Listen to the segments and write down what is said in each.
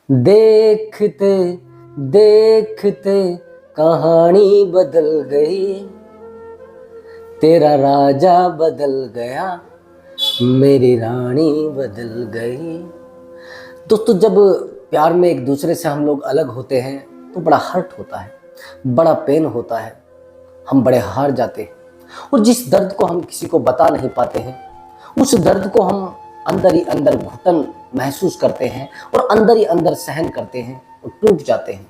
देखते देखते कहानी बदल गई, तेरा राजा बदल गया, मेरी रानी बदल गई। दोस्तों, जब प्यार में एक दूसरे से हम लोग अलग होते हैं तो बड़ा हर्ट होता है, बड़ा पेन होता है, हम बड़े हार जाते हैं। और जिस दर्द को हम किसी को बता नहीं पाते हैं, उस दर्द को हम अंदर ही अंदर घुटन महसूस करते हैं और अंदर ही अंदर सहन करते हैं और टूट जाते हैं।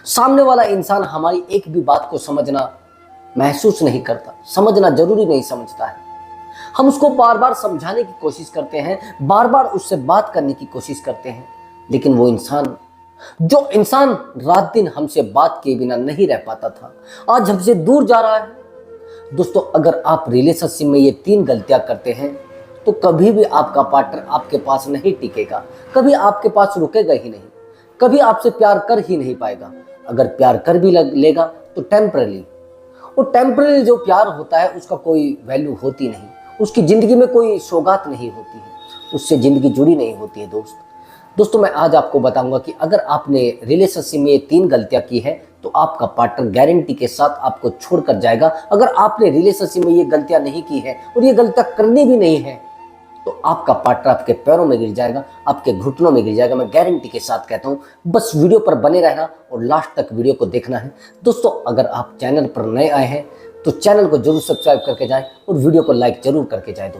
सामने वाला इंसान हमारी एक भी बात को समझना महसूस नहीं करता, समझना जरूरी नहीं समझता है। हम उसको बार बार समझाने की कोशिश करते हैं, बार बार उससे बात करने की कोशिश करते हैं, लेकिन वो इंसान, जो इंसान रात दिन हमसे बात किए बिना नहीं रह पाता था, आज हमसे दूर जा रहा है। दोस्तों, अगर आप रिलेशनशिप में ये 3 गलतियां करते हैं तो कभी भी आपका पार्टनर आपके पास नहीं टिकेगा, कभी आपके पास रुकेगा ही नहीं, कभी आपसे प्यार कर ही नहीं पाएगा। अगर प्यार कर भी लेगा तो टेम्पररी, और टेम्पररी जो प्यार होता है उसका कोई वैल्यू होती नहीं, उसकी ज़िंदगी में कोई सौगात नहीं होती है, उससे ज़िंदगी जुड़ी नहीं होती है। दोस्तों, मैं आज आपको बताऊंगा कि अगर आपने रिलेशनशिप में ये 3 गलतियां की है तो आपका पार्टनर गारंटी के साथ आपको छोड़कर जाएगा। अगर आपने रिलेशनशिप में ये गलतियां नहीं की है और ये गलतियां करनी भी नहीं है तो आपका पार्टनर आपके पैरों में गिर जाएगा, आपके घुटनों में गिर जाएगा। मैं गारंटी के साथ कहता हूं। बस वीडियो पर बने रहना और लास्ट तक वीडियो को देखना है। दोस्तों, अगर आप चैनल पर नए आए हैं तो चैनल को जरूर सब्सक्राइब करके जाएं और वीडियो को लाइक जरूर करके जाएं।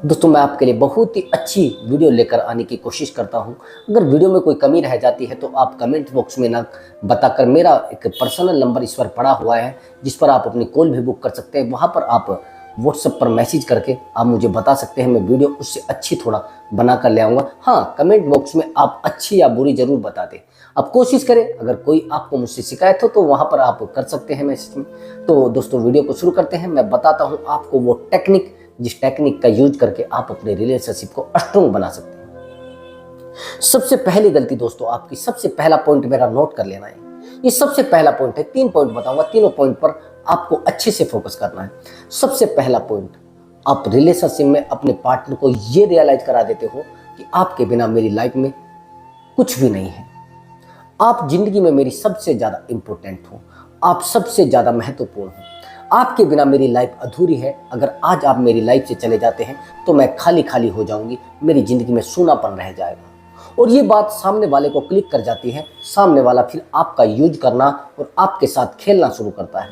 दोस्तों, मैं आपके लिए बहुत ही अच्छी वीडियो लेकर आने की कोशिश करता हूं। अगर वीडियो में कोई कमी रह जाती है तो आप कमेंट बॉक्स में ना बताकर, मेरा एक पर्सनल नंबर इस पर पड़ा हुआ है जिस पर आप अपनी कॉल भी बुक कर सकते हैं। वहां पर आप व्हाट्सएप पर मैसेज करके आप मुझे बता सकते हैं, मैं वीडियो उससे अच्छी थोड़ा बना कर ले आऊँगा। हाँ, कमेंट बॉक्स में आप अच्छी या बुरी जरूर बता दें। आप कोशिश करें, अगर कोई आपको मुझसे शिकायत हो तो वहाँ पर आप कर सकते हैं मैसेज में। तो दोस्तों, वीडियो को शुरू करते हैं। मैं बताता हूँ आपको वो टेक्निक, जिस टेक्निक का यूज करके आप अपने रिलेशनशिप को स्ट्रॉन्ग बना सकते हैं। सबसे पहली गलती दोस्तों आपकी, सबसे पहला पॉइंट मेरा नोट कर लेना है। ये सबसे पहला पॉइंट है, 3 पॉइंट बताऊंगा, तीनों पॉइंट पर आपको अच्छे से फोकस करना है। सबसे पहला पॉइंट, आप रिलेशनशिप में अपने पार्टनर को ये रियलाइज करा देते हो कि आपके बिना मेरी लाइफ में कुछ भी नहीं है। आप जिंदगी में मेरी सबसे ज्यादा इंपॉर्टेंट हो, आप सबसे ज्यादा महत्वपूर्ण हो। आपके बिना मेरी लाइफ अधूरी है। अगर आज आप मेरी लाइफ से चले जाते हैं तो मैं खाली खाली हो जाऊंगी, मेरी जिंदगी में सूनापन रह जाएगा। और ये बात सामने वाले को क्लिक कर जाती है। सामने वाला फिर आपका यूज करना और आपके साथ खेलना शुरू करता है,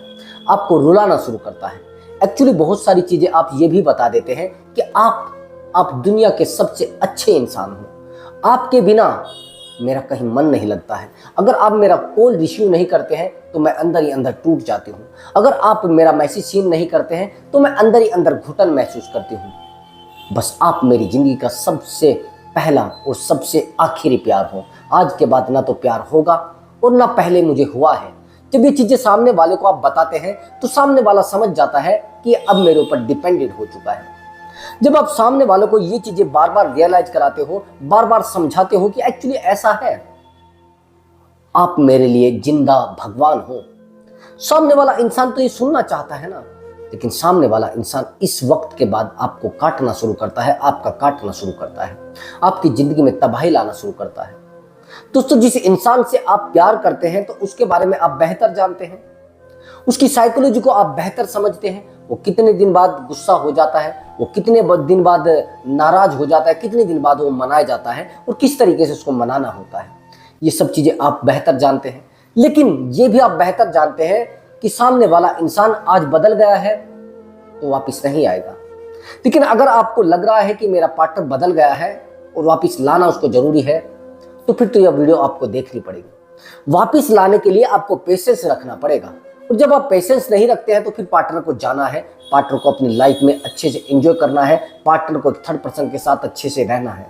आपको रुलाना शुरू करता है। एक्चुअली बहुत सारी चीजें आप ये भी बता देते हैं कि आप दुनिया के सबसे अच्छे इंसान हो, आपके बिना मेरा कहीं मन नहीं लगता है। अगर आप मेरा कॉल रिसीव नहीं करते हैं तो मैं अंदर ही अंदर टूट जाती हूँ। अगर आप मेरा मैसेज सीन नहीं करते हैं तो मैं अंदर ही अंदर घुटन महसूस करती हूँ। बस आप मेरी जिंदगी का सबसे पहला और सबसे आखिरी प्यार हो। आज के बाद ना तो प्यार होगा और ना पहले मुझे हुआ है। जब ये चीजें सामने वाले को आप बताते हैं तो सामने वाला समझ जाता है कि अब मेरे ऊपर डिपेंडेंट हो चुका है। जब आप सामने वालों को ये चीजें बार बार रियलाइज कराते हो, बार बार समझाते हो कि एक्चुअली ऐसा है, आप मेरे लिए जिंदा भगवान हो। सामने वाला इंसान तो ये सुनना चाहता है ना, लेकिन सामने वाला इंसान इस वक्त के बाद आपको काटना शुरू करता है, आपका काटना शुरू करता है, आपकी जिंदगी में तबाही लाना शुरू करता है। दोस्तों, जिस इंसान से आप प्यार करते हैं तो उसके बारे में आप बेहतर जानते हैं, उसकी साइकोलॉजी को आप बेहतर समझते हैं। वो कितने दिन बाद गुस्सा हो जाता है, वो कितने दिन बाद नाराज हो जाता है, कितने दिन बाद वो मनाया जाता है और किस तरीके से उसको मनाना होता है, ये सब चीजें आप बेहतर जानते हैं। लेकिन ये भी आप बेहतर जानते हैं कि सामने वाला इंसान आज बदल गया है तो वापस नहीं आएगा। लेकिन अगर आपको लग रहा है कि मेरा पार्टनर बदल गया है और वापस लाना उसको जरूरी है, तो फिर तो यह वीडियो आपको देखनी पड़ेगी। वापस लाने के लिए आपको पेशेंस रखना पड़ेगा। और जब आप पेशेंस नहीं रखते हैं तो फिर पार्टनर को जाना है, पार्टनर को अपनी लाइफ में अच्छे से एंजॉय करना है, पार्टनर को थर्ड पर्सन के साथ अच्छे से रहना है।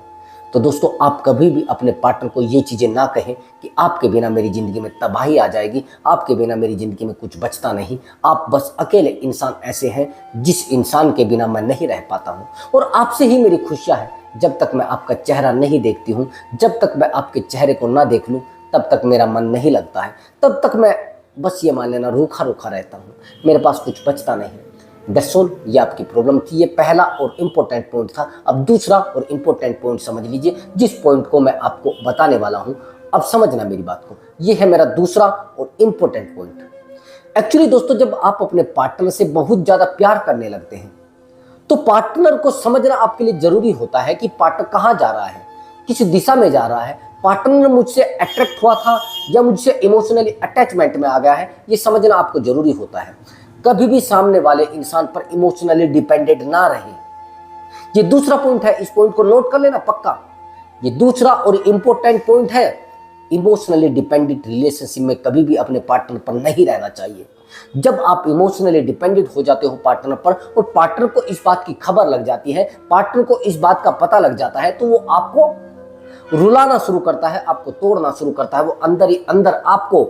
तो दोस्तों, आप कभी भी अपने पार्टनर को ये चीजें ना कहें कि आपके बिना मेरी जिंदगी में तबाही आ जाएगी, आपके बिना मेरी जिंदगी में कुछ बचता नहीं। आप बस अकेले इंसान ऐसे हैं जिस इंसान के बिना मैं नहीं रह पाता हूँ और आपसे ही मेरी खुशियाँ हैं। जब तक मैं आपका चेहरा नहीं देखती हूँ, जब तक मैं आपके चेहरे को ना देख लूँ, तब तक मेरा मन नहीं लगता है। तब तक मैं बस ये मान लेना रूखा रूखा रहता हूँ, मेरे पास कुछ बचता नहीं। दैट्स ऑल, ये आपकी प्रॉब्लम थी। ये पहला और इम्पोर्टेंट पॉइंट था। अब दूसरा और इम्पोर्टेंट पॉइंट समझ लीजिए, जिस पॉइंट को मैं आपको बताने वाला हूं, अब समझना मेरी बात को। ये है मेरा दूसरा और इम्पोर्टेंट पॉइंट। एक्चुअली दोस्तों, जब आप अपने पार्टनर से बहुत ज्यादा प्यार करने लगते हैं तो पार्टनर को समझना आपके लिए जरूरी होता है कि पार्टनर कहाँ जा रहा है, किस दिशा में जा रहा है, पार्टनर मुझसे अट्रैक्ट हुआ था या मुझसे इमोशनली अटैचमेंट में आ गया है, ये समझना आपको जरूरी होता है। कभी भी सामने वाले इंसान पर इमोशनली डिपेंडेंट ना रहे। ये दूसरा पॉइंट है, इस पॉइंट को नोट कर लेना पक्का। ये दूसरा और इम्पोर्टेंट पॉइंट है। इमोशनली डिपेंडेंट रिलेशनशिप में कभी भी अपने पार्टनर पर नहीं रहना चाहिए। जब आप इमोशनली डिपेंडेंट हो जाते हो पार्टनर पर और पार्टनर को इस बात की खबर लग जाती है, पार्टनर को इस बात का पता लग जाता है, तो वो आपको रुलाना शुरू करता है, आपको तोड़ना शुरू करता है। वो अंदर ही अंदर आपको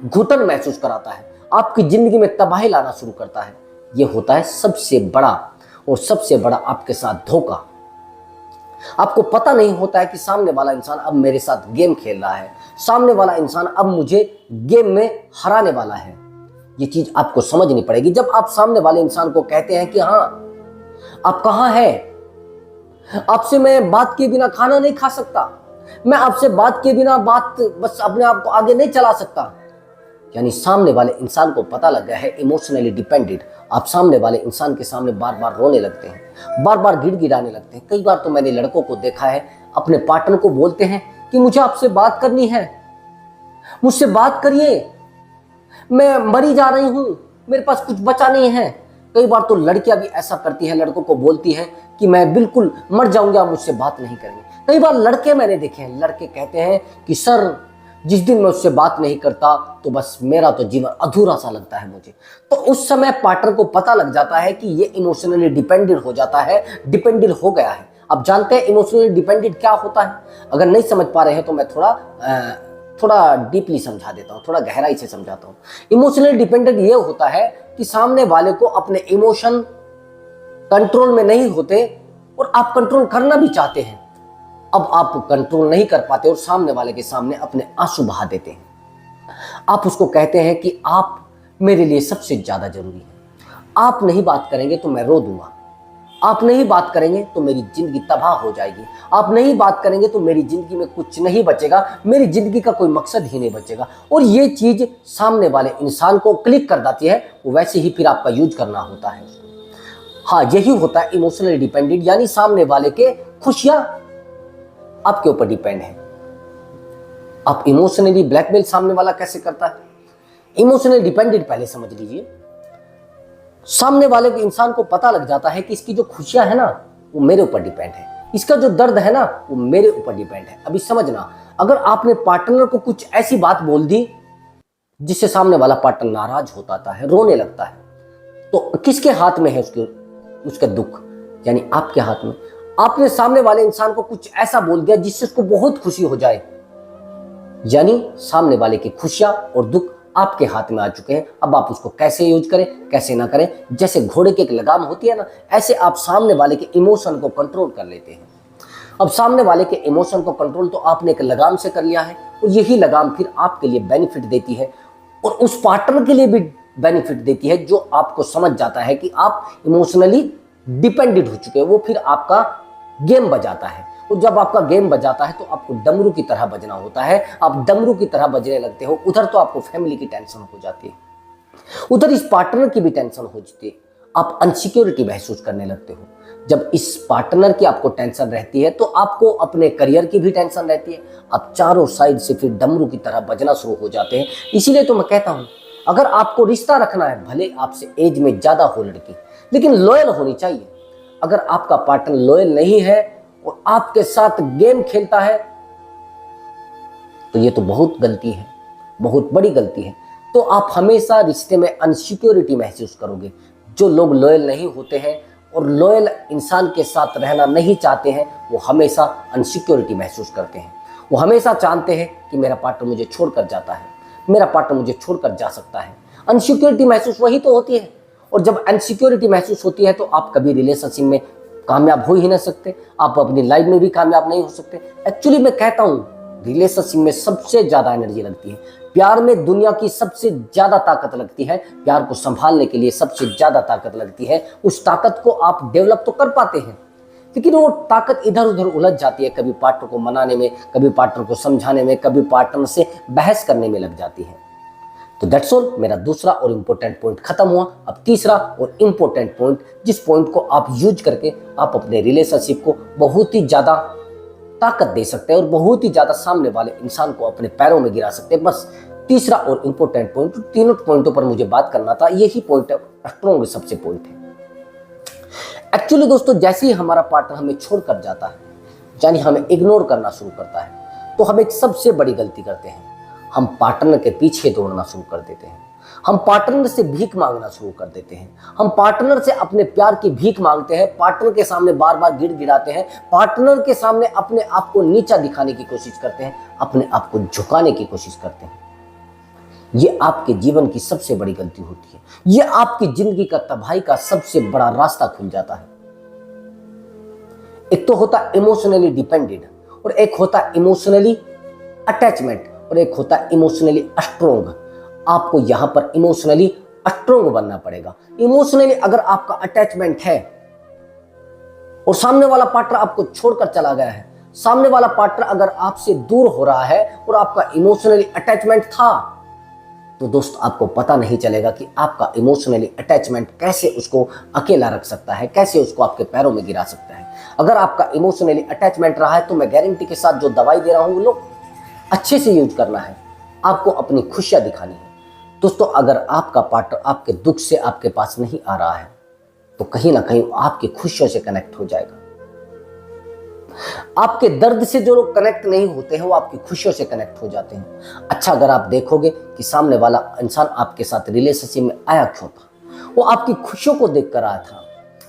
घुटन महसूस कराता है, आपकी जिंदगी में तबाही लाना शुरू करता है। ये होता है सबसे बड़ा और सबसे बड़ा आपके साथ धोखा। आपको पता नहीं होता है कि सामने वाला इंसान अब मेरे साथ गेम खेल रहा है, सामने वाला इंसान अब मुझे गेम में हराने वाला है। ये चीज आपको समझनी पड़ेगी। जब आप सामने वाले इंसान को कहते हैं कि हाँ आप कहाँ हैं, आपसे मैं बात किए बिना खाना नहीं खा सकता, मैं आपसे बात किए बिना बात बस अपने आप को आगे नहीं चला सकता, यानी सामने वाले इंसान को पता लग गया है इमोशनली डिपेंडेंट। आप सामने वाले इंसान के सामने बार बार रोने लगते हैं, बार बार गिड़गिड़ाने लगते हैं। कई बार तो मैंने लड़कों को देखा है अपने पार्टनर को बोलते हैं कि मुझे आपसे बात करनी है, मुझसे बात करिए, मैं मरी जा रही हूं, मेरे पास कुछ बचा नहीं है। कई बार तो लड़कियां भी ऐसा करती हैं, लड़कों को बोलती हैं कि मैं बिल्कुल मर जाऊंगा, आप मुझसे बात नहीं करेंगे। कई बार लड़के मैंने देखे हैं, लड़के कहते हैं कि सर जिस दिन मैं उससे बात नहीं करता तो बस मेरा तो जीवन अधूरा सा लगता है मुझे। तो उस समय पार्टनर को पता लग जाता है कि ये इमोशनली डिपेंडेंट हो जाता है, डिपेंडेंट हो गया है। अब जानते हैं इमोशनली डिपेंडेंट क्या होता है? अगर नहीं समझ पा रहे हैं तो मैं थोड़ा डीपली समझा देता हूँ, थोड़ा गहराई से समझाता हूँ। इमोशनली डिपेंडेंट ये होता है कि सामने वाले को अपने इमोशन कंट्रोल में नहीं होते और आप कंट्रोल करना भी चाहते हैं, अब आप कंट्रोल नहीं कर पाते और सामने वाले के सामने अपने आंसू बहा देते हैं। आप उसको कहते हैं कि आप मेरे लिए सबसे ज्यादा जरूरी है, आप नहीं बात करेंगे तो मैं रो दूंगा, आप नहीं बात करेंगे तो मेरी जिंदगी तबाह हो जाएगी, आप नहीं बात करेंगे तो मेरी जिंदगी में कुछ नहीं बचेगा, मेरी जिंदगी का कोई मकसद ही नहीं बचेगा। और ये चीज सामने वाले इंसान को क्लिक कर जाती है, वो वैसे ही फिर आपका यूज करना होता है। हाँ, यही होता है इमोशनली डिपेंडेंट, यानी सामने वाले के खुशियां आपके ऊपर डिपेंड है। आप इमोशनली ब्लैकमेल सामने वाला कैसे करता है? इमोशनली डिपेंडेंट पहले समझ लीजिए। सामने वाले के इंसान को पता लग जाता है कि इसकी जो खुशियां है ना वो मेरे ऊपर डिपेंड है, इसका जो दर्द है ना वो मेरे ऊपर डिपेंड है। अभी समझना, अगर आपने पार्टनर को कुछ ऐसी बात बोल दी जिससे सामने वाला पार्टनर नाराज होता है, रोने लगता है, तो किसके हाथ में है उसका दुख? यानी आपके हाथ में। आपने सामने वाले इंसान को कुछ ऐसा बोल दिया जिससे उसको बहुत खुशी हो जाए, यानी सामने वाले की खुशियां और दुख आपके हाथ में आ चुके हैं। अब आप उसको कैसे यूज करें कैसे ना करें, जैसे घोड़े की एक लगाम होती है ना, ऐसे आप सामने वाले के इमोशन को कंट्रोल कर लेते हैं। अब सामने वाले के इमोशन को कंट्रोल तो आपने एक लगाम से कर लिया है, और यही लगाम फिर आपके लिए बेनिफिट देती है और उस पार्टनर के लिए भी बेनिफिट देती है, जो आपको समझ जाता है कि आप इमोशनली डिपेंडेंट हो चुके हैं। वो फिर आपका गेम बजाता है, और जब आपका गेम बजाता है तो आपको डमरू की तरह बजना होता है। आप डमरू की तरह बजने लगते हो। उधर तो आपको फैमिली की टेंशन हो जाती है, उधर इस पार्टनर की भी टेंशन हो जाती है, आप अनसिक्योरिटी महसूस करने लगते हो। जब इस पार्टनर की आपको टेंशन रहती है तो आपको अपने करियर की भी टेंशन रहती है। आप चारों साइड से फिर डमरू की तरह बजना शुरू हो जाते हैं। इसीलिए तो मैं कहता हूं, अगर आपको रिश्ता रखना है, भले आपसे एज में ज्यादा हो लड़की, लेकिन लॉयल होनी चाहिए। अगर आपका पार्टनर लॉयल नहीं है और आपके साथ गेम खेलता है तो ये तो बहुत गलती है, बहुत बड़ी गलती है। तो आप हमेशा रिश्ते में अनसिक्योरिटी महसूस करोगे। जो लोग लॉयल नहीं होते हैं और लॉयल इंसान के साथ रहना नहीं चाहते हैं, वो हमेशा अनसिक्योरिटी महसूस करते हैं। वो हमेशा चाहते हैं कि मेरा पार्टनर मुझे छोड़कर जाता है, मेरा पार्टनर मुझे छोड़कर जा सकता है। अनसिक्योरिटी महसूस वही तो होती है, और जब अनसिक्योरिटी महसूस होती है तो आप कभी रिलेशनशिप में कामयाब हो ही नहीं सकते, आप अपनी लाइफ में भी कामयाब नहीं हो सकते। एक्चुअली मैं कहता हूं, रिलेशनशिप में सबसे ज्यादा एनर्जी लगती है। प्यार में दुनिया की सबसे ज्यादा ताकत लगती है। प्यार को संभालने के लिए सबसे ज्यादा ताकत लगती है। उस ताकत को आप डेवलप तो कर पाते हैं, लेकिन वो ताकत इधर उधर उलझ जाती है। कभी पार्टनर को मनाने में, कभी पार्टनर को समझाने में, कभी पार्टनर से बहस करने में लग जाती है। तो दैट्स ऑल, मेरा दूसरा और इंपॉर्टेंट पॉइंट खत्म हुआ। अब तीसरा और इंपॉर्टेंट पॉइंट, जिस पॉइंट को आप यूज करके आप अपने रिलेशनशिप को बहुत ही ज्यादा ताकत दे सकते हैं और बहुत ही ज्यादा सामने वाले इंसान को अपने पैरों में गिरा सकते हैं। बस तीसरा और इंपॉर्टेंट पॉइंट, तीनों पॉइंटों पर मुझे बात करना था। यही पॉइंट स्ट्रॉन्ग सबसे पॉइंट है। एक्चुअली दोस्तों, जैसे ही हमारा पार्टनर हमें छोड़कर जाता है, यानी हमें इग्नोर करना शुरू करता है, तो हम एक सबसे बड़ी गलती करते हैं। हम पार्टनर के पीछे दौड़ना शुरू कर देते हैं। हम पार्टनर से भीख मांगना शुरू कर देते हैं। हम पार्टनर से अपने प्यार की भीख मांगते हैं। पार्टनर के सामने बार बार गिड़गिड़ाते हैं। पार्टनर के सामने अपने आप को नीचा दिखाने की कोशिश करते हैं, अपने आप को झुकाने की कोशिश करते हैं। ये आपके जीवन की सबसे बड़ी गलती होती है। ये आपकी जिंदगी का तबाही का सबसे बड़ा रास्ता खुल जाता है। एक तो होता है इमोशनली डिपेंडेंट, और एक होता है इमोशनली अटैचमेंट, और एक होता है इमोशनली स्ट्रोंग। आपको यहां पर इमोशनली स्ट्रोंग बनना पड़ेगा। इमोशनली अगर आपका अटैचमेंट है और सामने वाला पार्टनर आपको छोड़कर चला गया है, सामने वाला पार्टनर अगर आपसे दूर हो रहा है और आपका इमोशनली अटैचमेंट था, तो दोस्त आपको पता नहीं चलेगा कि आपका इमोशनली अटैचमेंट कैसे उसको अकेला रख सकता है, कैसे उसको आपके पैरों में गिरा सकता है। अगर आपका इमोशनली अटैचमेंट रहा है, तो मैं गारंटी के साथ जो दवाई दे रहा हूं, वो लोग अच्छे से यूज करना है। आपको अपनी खुशियां दिखानी है। दोस्तों, अगर आपका पार्टनर आपके दुख से आपके पास नहीं आ रहा है, तो कहीं ना कहीं आपकी खुशियों से कनेक्ट हो जाएगा। आपके दर्द से जो लोग कनेक्ट नहीं होते हैं, वो आपकी खुशियों से कनेक्ट हो जाते हैं। अच्छा, अगर आप देखोगे कि सामने वाला इंसान आपके साथ रिलेशनशिप में आया क्यों था, वो आपकी खुशियों को देखकर आया था,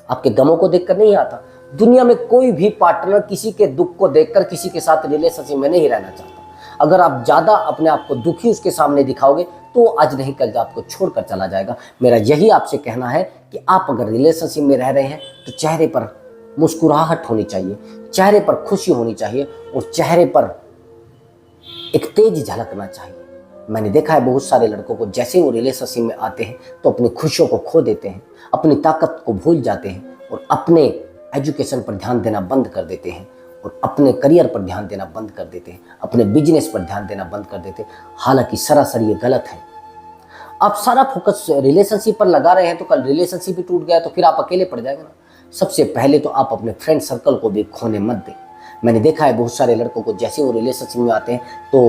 आपके गमों को देखकर नहीं आता। दुनिया में कोई भी पार्टनर किसी के दुख को देखकर किसी के साथ रिलेशनशिप में नहीं रहना चाहता। अगर आप ज्यादा अपने आप को दुखी उसके सामने दिखाओगे, तो आज नहीं कल आपको छोड़कर चला जाएगा। मेरा यही आपसे कहना है कि आप अगर रिलेशनशिप में रह रहे हैं, तो चेहरे पर मुस्कुराहट होनी चाहिए, चेहरे पर खुशी होनी चाहिए, और चेहरे पर एक तेज झलकना चाहिए। मैंने देखा है बहुत सारे लड़कों को, जैसे वो रिलेशनशिप में आते हैं तो अपनी खुशियों को खो देते हैं, अपनी ताकत को भूल जाते हैं, और अपने एजुकेशन पर ध्यान देना बंद कर देते हैं, और अपने करियर पर ध्यान देना बंद कर देते हैं, अपने बिजनेस पर ध्यान देना बंद कर देते हैं। हालांकि सरासर ये गलत है। आप सारा फोकस रिलेशनशिप पर लगा रहे हैं, तो कल रिलेशनशिप भी टूट गया तो फिर आप अकेले पड़ जाएंगे ना। सबसे पहले तो आप अपने फ्रेंड सर्कल को भी खोने मत दें। मैंने देखा है बहुत सारे लड़कों को, जैसे वो रिलेशनशिप में आते हैं तो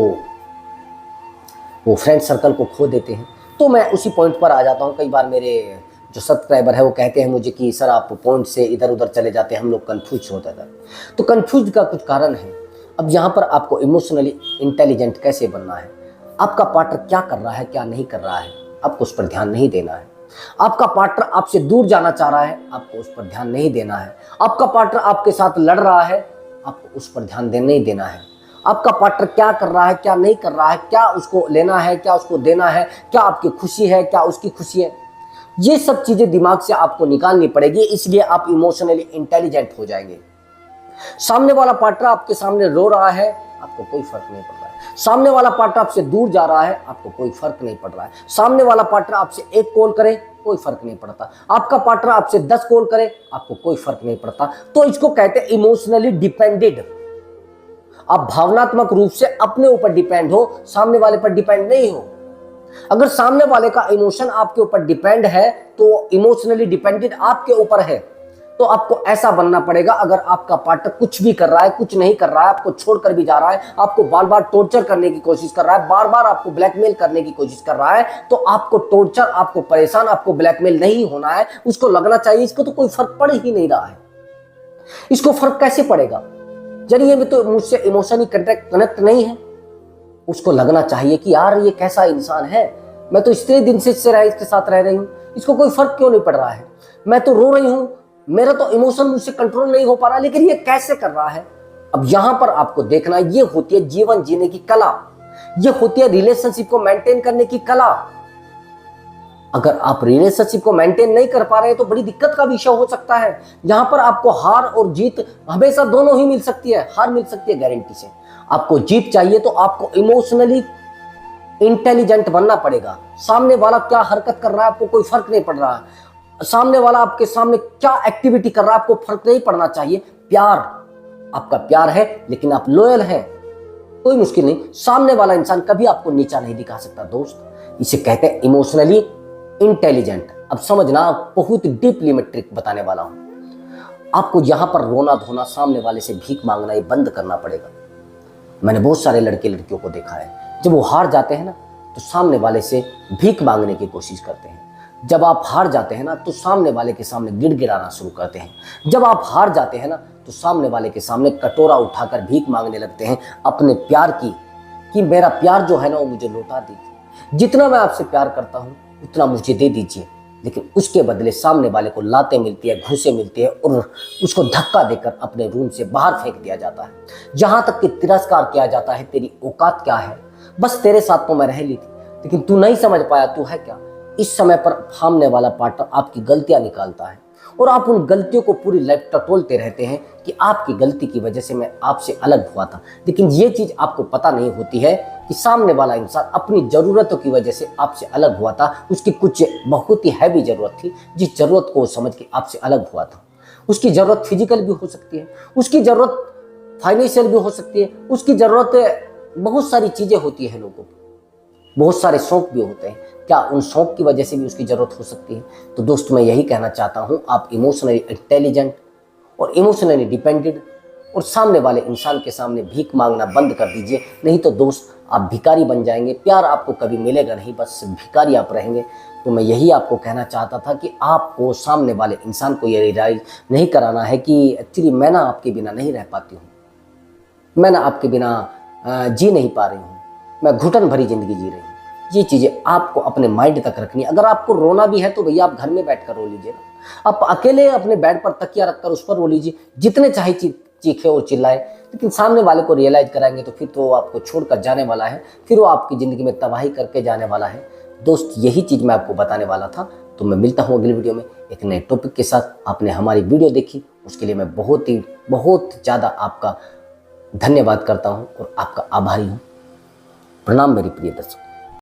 वो फ्रेंड सर्कल को खो देते हैं। तो मैं उसी पॉइंट पर आ जाता हूँ। कई बार मेरे जो सब्सक्राइबर है वो कहते हैं मुझे कि सर आप पॉइंट से इधर उधर चले जाते हैं, हम लोग कन्फ्यूज होता था। तो कन्फ्यूज का कुछ कारण है। अब यहाँ पर आपको इमोशनली इंटेलिजेंट कैसे बनना है। आपका पार्टनर क्या कर रहा है, क्या नहीं कर रहा है, आपको उस पर ध्यान नहीं देना है। आपका पार्टनर आपसे दूर जाना चाह रहा है, आपको उस पर ध्यान नहीं देना है। आपका पार्टनर आपके साथ लड़ रहा है, आपको उस पर ध्यान नहीं देना है। आपका पार्टनर क्या कर रहा है, क्या नहीं कर रहा है, क्या उसको लेना है, क्या उसको देना है, क्या आपकी खुशी है, क्या उसकी खुशी है, ये सब चीजें दिमाग से आपको निकालनी पड़ेगी। इसलिए आप इमोशनली इंटेलिजेंट हो जाएंगे। सामने वाला पार्टनर आपके सामने रो रहा है, आपको कोई फर्क नहीं पड़ रहा है। सामने वाला पार्टनर आपसे दूर जा रहा है, आपको कोई फर्क नहीं पड़ रहा है। सामने वाला पार्टनर आपसे एक कॉल करे, कोई फर्क नहीं पड़ता। आपका पार्टनर आपसे 10 कॉल करे, आपको कोई फर्क नहीं पड़ता। तो इसको कहते हैं इमोशनली डिपेंडेड। आप भावनात्मक रूप से अपने ऊपर डिपेंड हो, सामने वाले पर डिपेंड नहीं हो। अगर सामने वाले का इमोशन आपके ऊपर डिपेंड है, तो इमोशनली डिपेंडेंट आपके ऊपर है। तो आपको ऐसा बनना पड़ेगा। अगर आपका पार्टनर कुछ भी कर रहा है, कुछ नहीं कर रहा है, आपको छोड़कर भी जा रहा है, आपको बार बार टॉर्चर करने की कोशिश कर रहा है, बार बार आपको ब्लैकमेल करने की कोशिश कर रहा है, तो आपको टॉर्चर, आपको परेशान, आपको ब्लैकमेल नहीं होना है। उसको लगना चाहिए इसको तो कोई फर्क पड़ ही नहीं रहा है। इसको फर्क कैसे पड़ेगा, जरिए में तो मुझसे इमोशनली कनेक्ट नहीं है। उसको लगना चाहिए कि यार ये कैसा इंसान है, मैं तो इतने दिन से इसके साथ रह रही हूँ, इसको कोई फर्क क्यों नहीं पड़ रहा है। मैं तो रो रही हूँ, मेरा तो इमोशन मुझसे कंट्रोल नहीं हो पा रहा, लेकिन ये कैसे कर रहा है। अब यहां पर आपको देखना, ये होती है जीवन जीने की कला, ये होती है रिलेशनशिप को मेंटेन करने की कला। अगर आप रिलेशनशिप को मेंटेन नहीं कर पा रहे हैं तो बड़ी दिक्कत का विषय हो सकता है, जहां पर आपको हार और जीत हमेशा दोनों ही मिल सकती है। हार मिल सकती है गारंटी से, आपको जीत चाहिए तो आपको इमोशनली इंटेलिजेंट बनना पड़ेगा। सामने वाला क्या हरकत कर रहा है आपको कोई फर्क नहीं पड़ रहा है, सामने वाला आपके सामने क्या एक्टिविटी कर रहा है आपको फर्क नहीं पड़ना चाहिए। प्यार, आपका प्यार है लेकिन आप लॉयल हैं, कोई मुश्किल नहीं। सामने वाला इंसान कभी आपको नीचा नहीं दिखा सकता दोस्त, इसे कहते हैं इमोशनली इंटेलिजेंट। अब समझना, बहुत डीपली मैं ट्रिक बताने वाला हूं। आपको यहां पर रोना धोना, सामने वाले से भीख मांगना ये बंद करना पड़ेगा। मैंने बहुत सारे लड़के लड़कियों को देखा है, जब वो हार जाते हैं ना तो सामने वाले से भीख मांगने की कोशिश करते हैं। जब आप हार जाते हैं ना तो सामने वाले के सामने गिड़गिड़ाना शुरू करते हैं। जब आप हार जाते हैं ना तो सामने वाले के सामने कटोरा उठाकर भीख मांगने लगते हैं अपने प्यार की, कि मेरा प्यार जो है ना वो मुझे लौटा दीजिए, जितना मैं आपसे प्यार करता हूँ उतना मुझे दे दीजिए। लेकिन उसके बदले सामने वाले को लातें मिलती है, घूंसे मिलती है और उसको धक्का देकर अपने रूम से बाहर फेंक दिया जाता है। जहां तक कि तिरस्कार किया जाता है, तेरी औकात क्या है, बस तेरे साथ तो मैं रह ली थी लेकिन तू नहीं समझ पाया, तू है क्या। इस समय पर सामने वाला पार्टनर आपकी गलतियां निकालता है और आप उन गलतियों को पूरी लाइफ टटोलते रहते हैं कि आपकी गलती की वजह से मैं आपसे अलग हुआ था। लेकिन ये चीज आपको पता नहीं होती है कि सामने वाला इंसान अपनी जरूरतों की वजह से आपसे अलग हुआ था। उसकी कुछ बहुत ही हैवी जरूरत थी, जिस जरूरत को समझ के आपसे अलग हुआ था। उसकी जरूरत फिजिकल भी हो सकती है, उसकी जरूरत फाइनेंशियल भी हो सकती है, उसकी जरूरत बहुत सारी चीजें होती है लोगों को, बहुत सारे शौक भी होते हैं। क्या उन शौक की वजह से भी उसकी जरूरत हो सकती है? तो दोस्त मैं यही कहना चाहता हूं, आप इमोशनली इंटेलिजेंट और इमोशनली डिपेंडेंट और सामने वाले इंसान के सामने भीख मांगना बंद कर दीजिए, नहीं तो दोस्त आप भिखारी बन जाएंगे। प्यार आपको कभी मिलेगा नहीं, बस भिखारी आप रहेंगे। तो मैं यही आपको कहना चाहता था कि आपको सामने वाले इंसान को ये रियलाइज नहीं कराना है कि एक्चुअली मैं ना आपके बिना नहीं रह पाती हूँ, मैं ना आपके बिना जी नहीं पा रही हूँ, मैं घुटन भरी जिंदगी जी रही हूँ। ये चीजें आपको अपने माइंड तक रखनी है। अगर आपको रोना भी है तो भैया आप घर में बैठकर रो लीजिए ना, आप अकेले अपने बेड पर तकिया रखकर उस पर रो लीजिए, जितने चाहे चीखे और चिल्लाए। लेकिन सामने वाले को रियलाइज कराएंगे तो फिर तो वो आपको छोड़कर जाने वाला है, फिर वो आपकी जिंदगी में तबाही करके जाने वाला है। दोस्त यही चीज मैं आपको बताने वाला था। तो मैं मिलता हूँ अगली वीडियो में एक नए टॉपिक के साथ। आपने हमारी वीडियो देखी उसके लिए मैं बहुत ज़्यादा आपका धन्यवाद करता हूँ और आपका आभारी हूँ। प्रणाम मेरी प्रिय दर्शक।